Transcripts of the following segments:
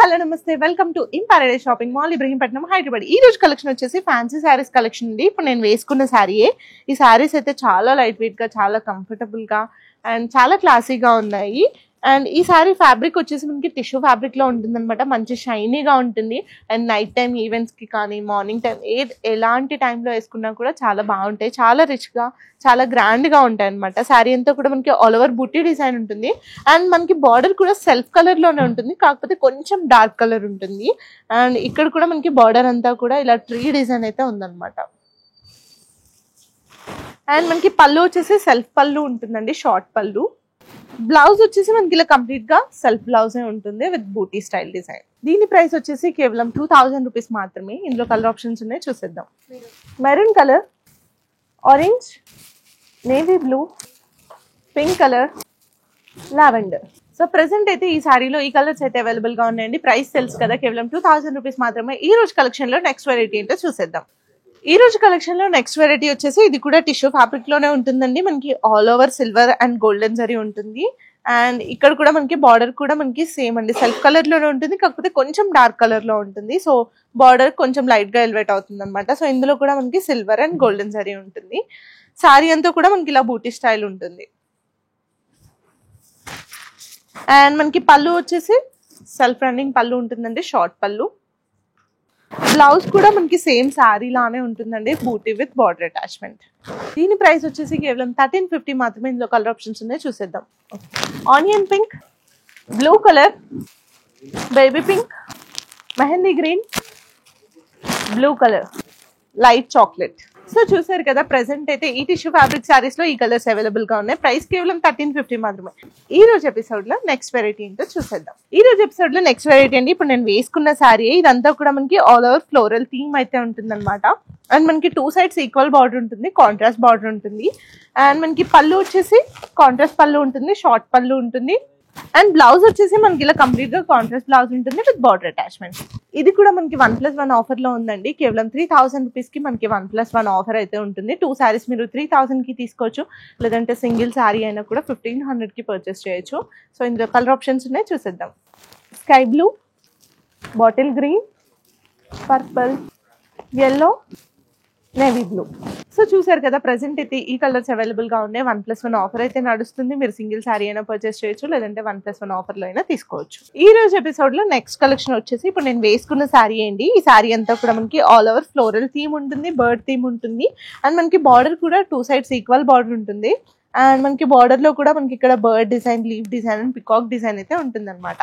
Hello నమస్తే welcome to in paradise shopping mall Ibrahimpatnam Hyderabad. ఈ రోజు కలెక్షన్ వచ్చేసి ఫ్యాన్సీ శారీస్ కలెక్షన్ అండి. ఇప్పుడు నేను వేసుకున్న శారీయే. ఈ శారీస్ అయితే చాలా లైట్ వెయిట్ గా, చాలా కంఫర్టబుల్ గా అండ్ చాలా క్లాసీగా ఉన్నాయి. అండ్ ఈ శారీ ఫ్యాబ్రిక్ వచ్చేసి మనకి టిష్యూ ఫ్యాబ్రిక్ లో ఉంటుంది అనమాట. మంచి షైనీగా ఉంటుంది. అండ్ నైట్ టైం ఈవెంట్స్ కి కానీ మార్నింగ్ టైం ఎలాంటి టైంలో వేసుకున్నా కూడా చాలా బాగుంటాయి. చాలా రిచ్ గా, చాలా గ్రాండ్ గా ఉంటాయి అనమాట. శారీ అంతా కూడా మనకి ఆల్ ఓవర్ బుట్టి డిజైన్ ఉంటుంది. అండ్ మనకి బార్డర్ కూడా సెల్ఫ్ కలర్ లోనే ఉంటుంది, కాకపోతే కొంచెం డార్క్ కలర్ ఉంటుంది. అండ్ ఇక్కడ కూడా మనకి బార్డర్ అంతా కూడా ఇలా ట్రీ డిజైన్ అయితే ఉందన్నమాట. అండ్ మనకి పళ్ళు వచ్చేసి సెల్ఫ్ పళ్ళు ఉంటుందండి, షార్ట్ పళ్ళు. బ్లౌజ్ వచ్చేసి మనకి ఇలా కంప్లీట్ గా సెల్ఫ్ బ్లౌజ్ ఉంటుంది విత్ బూటీ స్టైల్ డిజైన్. దీని ప్రైస్ వచ్చేసి కేవలం 2000 రూపీస్ మాత్రమే. ఇందులో కలర్ ఆప్షన్స్ ఉన్నాయి, చూసేద్దాం. Maroon colour, orange, navy blue, pink colour, lavender. So present అయితే ఈ సారీలో ఈ కలర్స్ అయితే అవైలబుల్ గా ఉన్నాయండి. ప్రైస్ తెలుసు కదా, కేవలం 2000 రూపీస్ మాత్రమే. ఈ రోజు కలెక్షన్ లో నెక్స్ట్ వెరైటీ ఏంటో చూసేద్దాం. ఈ రోజు కలెక్షన్ లో నెక్స్ట్ వెరైటీ వచ్చేసి ఇది కూడా టిష్యూ ఫ్యాబ్రిక్ లోనే ఉంటుందండి. మనకి all over silver and golden zari ఉంటుంది. అండ్ ఇక్కడ కూడా మనకి బార్డర్ కూడా మనకి సేమ్ అండి, సెల్ఫ్ కలర్ లోనే ఉంటుంది, కాకపోతే కొంచెం డార్క్ కలర్ లో ఉంటుంది. సో బార్డర్ కొంచెం లైట్ గా ఎలివేట్ అవుతుంది అనమాట. సో ఇందులో కూడా మనకి సిల్వర్ అండ్ గోల్డెన్ జరీ ఉంటుంది. సారీ అంతా కూడా మనకి ఇలా బూటీ స్టైల్ ఉంటుంది. అండ్ మనకి పళ్ళు వచ్చేసి సెల్ఫ్ రన్నింగ్ పళ్ళు ఉంటుందండి, షార్ట్ పళ్ళు. బ్లౌజ్ కూడా మనకి సేమ్ శారీ లానే ఉంటుందండి, బూటీ విత్ బార్డర్ అటాచ్మెంట్. దీని ప్రైస్ వచ్చేసి కేవలం 1350 మాత్రమే. ఇందులో కలర్ ఆప్షన్స్ ఉన్నాయి, చూసేద్దాం. Onion pink, blue colour, baby pink, mehndi green, blue colour, light chocolate. So చూసారు కదా, ప్రెసెంట్ అయితే ఈ టిష్యూ ఫ్యాబ్రిక్ శారీస్ లో ఈ కలర్స్ అవైలబుల్ గా ఉన్నాయి. ప్రైస్ కేవలం 1350 మాత్రమే. ఈ రోజు ఎపిసోడ్ లో నెక్స్ట్ వెరైటీ ఏంటో చూసేద్దాం. ఈ రోజు ఎపిసోడ్ లో నెక్స్ట్ వెరైటీ అండి. ఇప్పుడు నేను వేసుకున్న శారీ ఇదంతా కూడా మనకి ఆల్ ఓవర్ ఫ్లోరల్ థీమ్ అయితే ఉంటుంది అనమాట. అండ్ మనకి 2 సైడ్స్ ఈక్వల్ బార్డర్ ఉంటుంది, కాంట్రాస్ట్ బార్డర్ ఉంటుంది. అండ్ మనకి పళ్ళు వచ్చేసి కాంట్రాస్ట్ పళ్ళు ఉంటుంది, షార్ట్ పళ్ళు ఉంటుంది. అండ్ బ్లౌజ్ వచ్చేసి మనకి ఇలా కంప్లీట్ గా కాంట్రాస్ట్ బ్లౌజ్ ఉంటుంది విత్ బార్డర్ అటాచ్మెంట్. ఇది కూడా మనకి 1+1 ఆఫర్ లో ఉందండి. కేవలం 3000 రూపీస్ కి మనకి 1+1 ఆఫర్ అయితే ఉంటుంది. 2 సారీస్ మీరు 3000 కి తీసుకోవచ్చు, లేదంటే సింగిల్ సారీ అయినా కూడా 1500 కి పర్చేస్ చేయొచ్చు. సో ఇందులో కలర్ ఆప్షన్స్ ఉన్నాయి, చూసేద్దాం. Sky blue, bottle green, purple, yellow, navy blue. So చూసారు కదా, ప్రెసెంట్ అయితే ఈ కలర్స్ అవైలబుల్ గా ఉన్నాయి. 1+1 ఆఫర్ అయితే నడుస్తుంది. మీరు సింగిల్ సారీ అయినా పర్చేస్ చేయొచ్చు, లేదంటే 1+1 ఆఫర్ లో అయినా తీసుకోవచ్చు. ఈ రోజు ఎపిసోడ్ లో నెక్స్ట్ కలెక్షన్ వచ్చేసి ఇప్పుడు నేను వేసుకున్న సారీ ఏంటి. ఈ సారీ అంతా కూడా మనకి ఆల్ ఓవర్ ఫ్లోరల్ థీమ్ ఉంటుంది, బర్డ్ థీమ్ ఉంటుంది. అండ్ మనకి బార్డర్ కూడా 2 సైడ్స్ ఈక్వల్ బార్డర్ ఉంటుంది. అండ్ మనకి బార్డర్ లో కూడా మనకి ఇక్కడ bird design, leave design and peacock design అయితే ఉంటుంది అనమాట.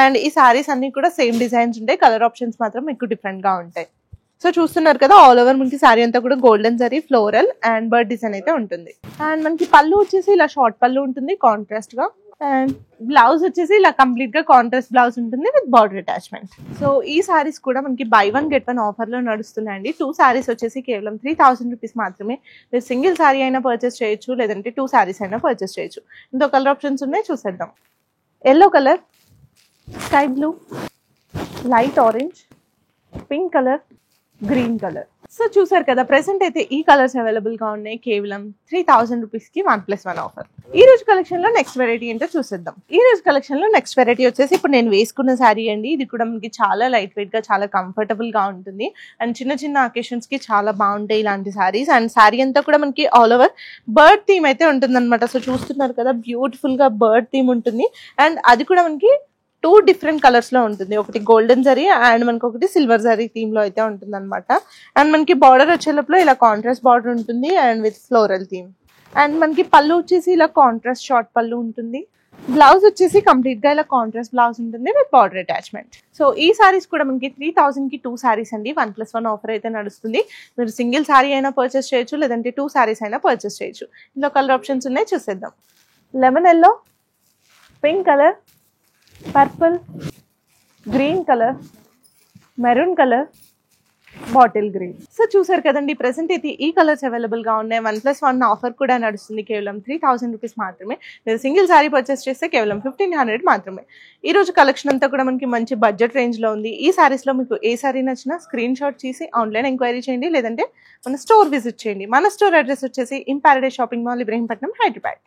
అండ్ ఈ సారీస్ అన్ని కూడా సేమ్ డిజైన్స్ ఉంటాయి, కలర్ ఆప్షన్స్ మాత్రం మీకు డిఫరెంట్ గా ఉంటాయి. సో చూస్తున్నారు కదా, ఆల్ ఓవర్ మనకి సారీ అంతా కూడా golden zari, floral and bird design అయితే ఉంటుంది. అండ్ మనకి పళ్ళు వచ్చేసి ఇలా షార్ట్ పళ్ళు ఉంటుంది కాంట్రాస్ట్ గా. అండ్ బ్లౌజ్ వచ్చేసి ఇలా కంప్లీట్ గా కాంట్రాస్ట్ బ్లౌజ్ ఉంటుంది విత్ బార్డర్ అటాచ్మెంట్. సో ఈ సారీస్ కూడా మనకి buy 1 get 1 ఆఫర్ లో నడుస్తున్నాయండి. 2 సారీస్ వచ్చేసి కేవలం 3000 రూపీస్ మాత్రమే. మీరు సింగిల్ సారీ అయినా పర్చేస్ చేయొచ్చు, లేదంటే 2 సారీస్ అయినా పర్చేస్ చేయొచ్చు. ఇందులో కలర్ ఆప్షన్స్ ఉన్నాయి, చూసేద్దాం. Yellow colour, sky blue, light orange, pink colour, green colour. So చూసారు కదా, ప్రెసెంట్ అయితే ఈ కలర్స్ అవైలబుల్ గా ఉన్నాయి. కేవలం 3000 రూపీస్ కి 1+1 ఆఫర్. ఈ రోజు కలెక్షన్ లో నెక్స్ట్ వెరైటీ ఏంటో చూసేద్దాం. ఈ రోజు కలెక్షన్ లో నెక్స్ట్ వెరైటీ వచ్చేసి ఇప్పుడు నేను వేసుకున్న శారీ అండి. ఇది కూడా మనకి చాలా లైట్ వెయిట్ గా, చాలా కంఫర్టబుల్ గా ఉంటుంది. అండ్ చిన్న చిన్న అకేషన్స్ కి చాలా బాగుంటాయి ఇలాంటి శారీస్. అండ్ శారీ అంతా కూడా మనకి ఆల్ ఓవర్ బర్డ్ థీమ్ అయితే ఉంటుంది అనమాట. సో చూస్తున్నారు కదా, బ్యూటిఫుల్ గా బర్డ్ థీమ్ ఉంటుంది. అండ్ అది కూడా మనకి 2 డిఫరెంట్ కలర్స్ లో ఉంటుంది. ఒకటి గోల్డెన్ జరీ అండ్ మనకి ఒకటి సిల్వర్ జరీ థీమ్ లో అయితే ఉంటుంది అనమాట. అండ్ మనకి బార్డర్ వచ్చేటప్పుడు ఇలా కాంట్రాస్ట్ బార్డర్ ఉంటుంది and with floral theme. And మనకి పళ్ళు వచ్చేసి ఇలా కాంట్రాస్ట్ షార్ట్ పళ్ళు ఉంటుంది. బ్లౌజ్ వచ్చేసి కంప్లీట్ గా ఇలా కాంట్రాస్ట్ బ్లౌజ్ ఉంటుంది విత్ బార్డర్ అటాచ్మెంట్. సో ఈ సారీస్ కూడా మనకి 3000 కి 2 సారీస్ అండి. 1+1 ఆఫర్ అయితే నడుస్తుంది. మీరు సింగిల్ సారీ అయినా పర్చేస్ చేయొచ్చు, లేదంటే 2 సారీస్ అయినా పర్చేస్ చేయొచ్చు. ఇందులో కలర్ ఆప్షన్స్ ఉన్నాయి, చూసేద్దాం. Lemon yellow, pink colour, purple, green colour, maroon colour, bottle green. So చూసారు కదండి, ప్రెసెంట్ అయితే ఈ కలర్స్ అవైలబుల్ గా ఉన్నాయి. 1+1 ఆఫర్ కూడా నడుస్తుంది. కేవలం 3000 రూపీస్ మాత్రమే. మీరు సింగిల్ సారీ పర్చేస్ చేస్తే కేవలం 1500 మాత్రమే. ఈ రోజు కలెక్షన్ అంతా కూడా మనకి మంచి బడ్జెట్ రేంజ్ లో ఉంది. ఈ సారీస్ లో మీకు ఏ సారీ నచ్చినా స్క్రీన్ షాట్ చేసి ఆన్లైన్ ఎంక్వైరీ చేయండి, లేదంటే మన స్టోర్ విజిట్ చేయండి. మన స్టోర్ అడ్రస్ వచ్చేసి in paradise shopping mall, Ibrahimpatnam, Hyderabad.